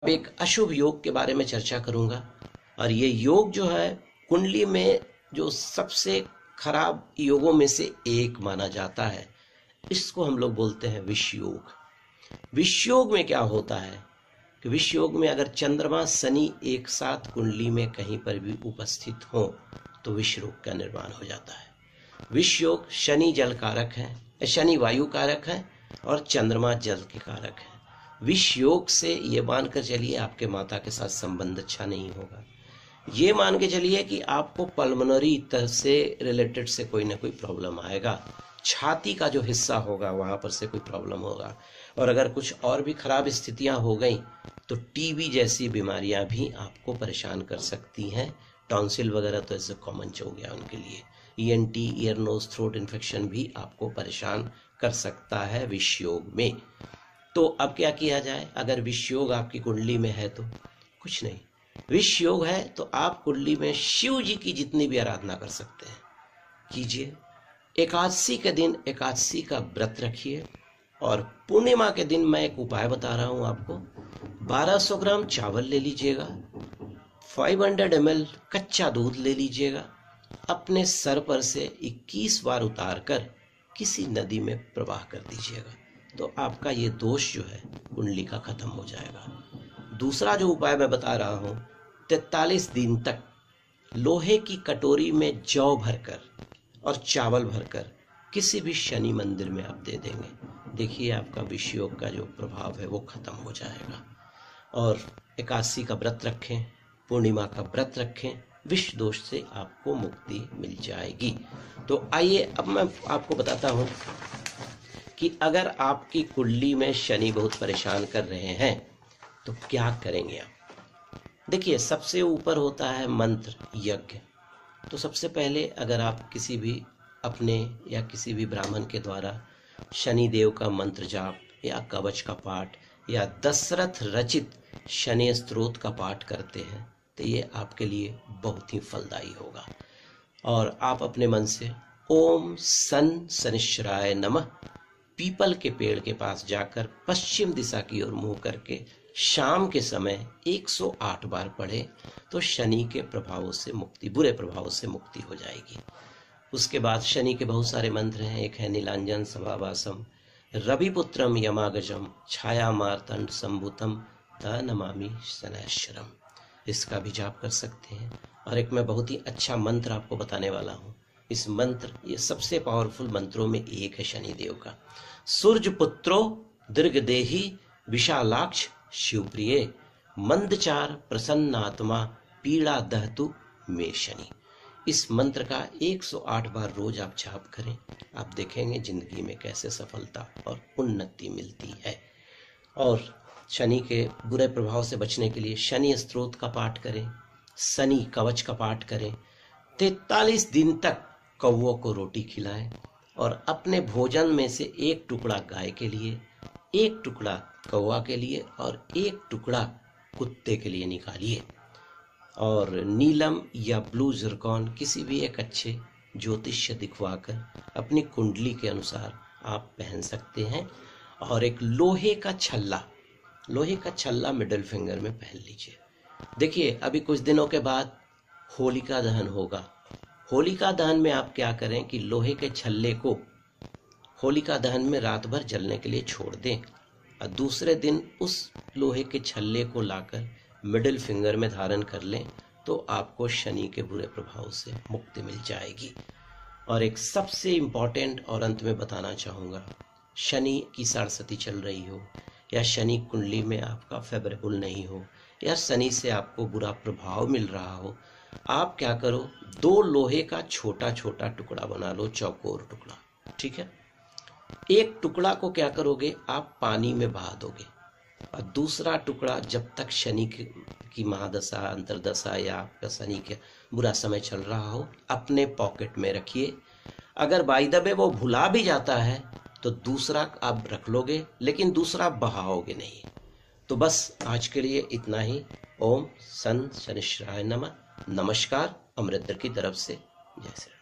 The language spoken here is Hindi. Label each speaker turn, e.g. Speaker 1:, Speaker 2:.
Speaker 1: एक अशुभ योग के बारे में चर्चा करूंगा। और ये योग जो है कुंडली में जो सबसे खराब योगों में से एक माना जाता है, इसको हम लोग बोलते हैं विष योग। विष योग में क्या होता है कि विष योग में अगर चंद्रमा शनि एक साथ कुंडली में कहीं पर भी उपस्थित हो तो विष रोग का निर्माण हो जाता है। विष योग, शनि जल कारक है, शनि वायु कारक है और चंद्रमा जल के कारक है। विष योग से ये मानकर चलिए आपके माता के साथ संबंध अच्छा नहीं होगा। ये मान के चलिए कि आपको पल्मोनरी तरह से रिलेटेड से कोई ना कोई प्रॉब्लम आएगा। छाती का जो हिस्सा होगा वहां पर से कोई प्रॉब्लम होगा। और अगर कुछ और भी खराब स्थितियां हो गई तो टीबी जैसी बीमारियां भी आपको परेशान कर सकती हैं। टॉन्सिल वगैरह तो ऐसे कॉमन हो गया उनके लिए। ENT, ear nose throat infection भी आपको परेशान कर सकता है विष योग में। तो अब क्या किया जाए? अगर विष योग आपकी कुंडली में है तो कुछ नहीं। विष योग है तो आप कुंडली में शिव जी की जितनी भी आराधना कर सकते हैं कीजिए। एकादशी के दिन एकादशी का व्रत रखिए। और पूर्णिमा के दिन मैं एक उपाय बता रहा हूं आपको। 1200 ग्राम चावल ले लीजिएगा, 500 ml कच्चा दूध ले लीजिएगा, अपने सर पर से 21 बार उतार कर किसी नदी में प्रवाह कर दीजिएगा, तो आपका ये दोष जो है कुंडली का खत्म हो जाएगा। दूसरा जो उपाय मैं बता रहा हूं, 43 दिन तक लोहे की कटोरी में जौ भरकर और चावल भरकर किसी भी शनि मंदिर में आप दे देंगे, देखिए आपका विष योग का जो प्रभाव है वो खत्म हो जाएगा। और एकादशी का व्रत रखें, पूर्णिमा का व्रत रखें, विष दोष से आपको मुक्ति मिल जाएगी। तो आइए अब मैं आपको बताता हूं कि अगर आपकी कुंडली में शनि बहुत परेशान कर रहे हैं तो क्या करेंगे आप। देखिए, सबसे ऊपर होता है मंत्र यज्ञ। तो सबसे पहले अगर आप किसी भी अपने या किसी भी ब्राह्मण के द्वारा शनि देव का मंत्र जाप या कवच का पाठ या दशरथ रचित शनि स्तोत्र का पाठ करते हैं तो ये आपके लिए बहुत ही फलदायी होगा। और आप अपने मन से ओम सन शनिश्चराय नमः पीपल के पेड़ के पास जाकर पश्चिम दिशा की ओर मुंह करके शाम के समय 108 बार पढ़े तो शनि के प्रभावों से मुक्ति, बुरे प्रभावों से मुक्ति हो जाएगी। उसके बाद शनि के बहुत सारे मंत्र हैं। एक है नीलांजन सभावासम, रविपुत्रम यमागजम, छाया मार्तंड संभूतम, त नमामि शनैश्वरम, इसका भी जाप कर सकते हैं। और एक मैं बहुत ही अच्छा मंत्र आपको बताने वाला हूँ। इस मंत्र, ये सबसे पावरफुल मंत्रों में एक है शनिदेव का। सूर्य पुत्रो दीर्घदेही विशालाक्ष शिवप्रिय, मंदचार प्रसन्नात्मा पीड़ा दहतु मे शनि। इस मंत्र का 108 बार रोज आप जाप करें, आप देखेंगे जिंदगी में कैसे सफलता और उन्नति मिलती है। और शनि के बुरे प्रभाव से बचने के लिए शनि स्तोत्र का पाठ करें, शनि कवच का पाठ करें, 43 दिन तक कौवों को रोटी खिलाएं और अपने भोजन में से एक टुकड़ा गाय के लिए, एक टुकड़ा कौवा के लिए और एक टुकड़ा कुत्ते के लिए निकालिए। और नीलम या ब्लू जिरकॉन किसी भी एक अच्छे ज्योतिष्य दिखवाकर अपनी कुंडली के अनुसार आप पहन सकते हैं। और एक लोहे का छल्ला मिडिल फिंगर में पहन लीजिए। देखिए, अभी कुछ दिनों के बाद होलिका दहन होगा। होलिका दहन में आप क्या करें कि लोहे के छल्ले को होलिका दहन में रात भर जलने के लिए छोड़ दें और दूसरे दिन उस लोहे के छल्ले को लाकर मिडिल फिंगर में धारण कर लें तो आपको शनि के बुरे प्रभाव से मुक्ति मिल जाएगी। और एक सबसे इम्पॉर्टेंट और अंत में बताना चाहूँगा, शनि की साढ़सती चल रही हो या शनि कुंडली में आपका फेवरेबल नहीं हो या शनि से आपको बुरा प्रभाव मिल रहा हो, आप क्या करो, 2 लोहे का छोटा छोटा टुकड़ा बना लो, चौकोर टुकड़ा, ठीक है। एक टुकड़ा को क्या करोगे, आप पानी में बहा दोगे और दूसरा टुकड़ा जब तक शनि की महादशा, अंतरदशा या आपका शनि का बुरा समय चल रहा हो, अपने पॉकेट में रखिए। अगर बाय द वे वो भुला भी जाता है तो दूसरा आप रख लोगे, लेकिन दूसरा बहाओगे नहीं। तो बस आज के लिए इतना ही। ओम सन शनिश्चराय नमः। नमस्कार, अमृतर की तरफ से। जय श्री राम।